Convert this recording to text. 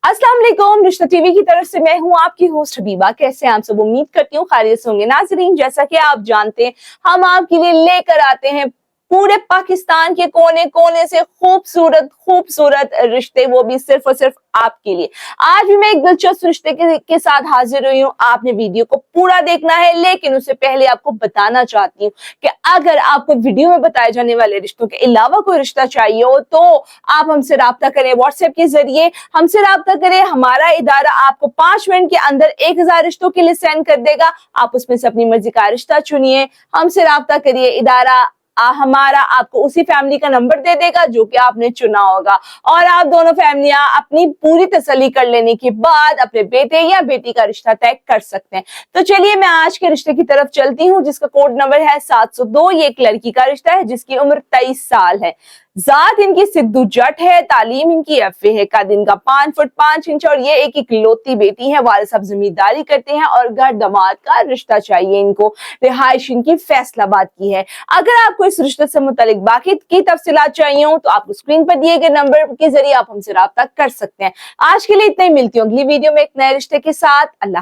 अस्सलाम वालेकुम, रिश्ता टीवी की तरफ से मैं हूं आपकी होस्ट हबीबा। कैसे हैं आप सब? उम्मीद करती हूँ खैरियत से होंगे। नाजरीन, जैसा कि आप जानते हैं, हम आपके लिए लेकर आते हैं पूरे पाकिस्तान के कोने कोने से खूबसूरत खूबसूरत रिश्ते, वो भी सिर्फ और सिर्फ आपके लिए। आज भी मैं एक दिलचस्प रिश्ते के साथ हाजिर हुई हूँ। आपने वीडियो को पूरा देखना है, लेकिन उससे पहले आपको बताना चाहती हूँ कि अगर आपको वीडियो में बताए जाने वाले रिश्तों के अलावा कोई रिश्ता चाहिए हो तो आप हमसे राब्ता करें व्हाट्सएप के जरिए। हमसे राब्ता करें, हमारा इदारा आपको 5 मिनट के अंदर 1000 रिश्तों के लिए सेंड कर देगा। आप उसमें से अपनी मर्जी का रिश्ता चुनिए, हमसे राब्ता करिए। इदारा हमारा आपको उसी फैमिली का नंबर दे देगा जो कि आपने चुना होगा, और आप दोनों फैमिलियां अपनी पूरी तसल्ली कर लेने के बाद अपने बेटे या बेटी का रिश्ता तय कर सकते हैं। तो चलिए मैं आज के रिश्ते की तरफ चलती हूँ, जिसका कोड नंबर है 702। ये एक लड़की का रिश्ता है जिसकी उम्र 23 साल है। जात इनकी सिद्धू जट है, तालीम इनकी एफए है, कद इनका 5 फुट 5 इंच और ये एक इकलौती बेटी है। वालिद साहब जमींदारी करते हैं और घर दामाद का रिश्ता चाहिए इनको। रिहाइश इनकी फैसलाबाद की है। अगर आपको इस रिश्ते से मुतालिक बाकी की तफसीलात चाहिए हो तो आपको स्क्रीन पर दिए गए नंबर के जरिए आप हमसे राब्ता कर सकते हैं। आज के लिए इतना ही, मिलती हूँ अगली वीडियो में एक नए रिश्ते के साथ। अल्लाह।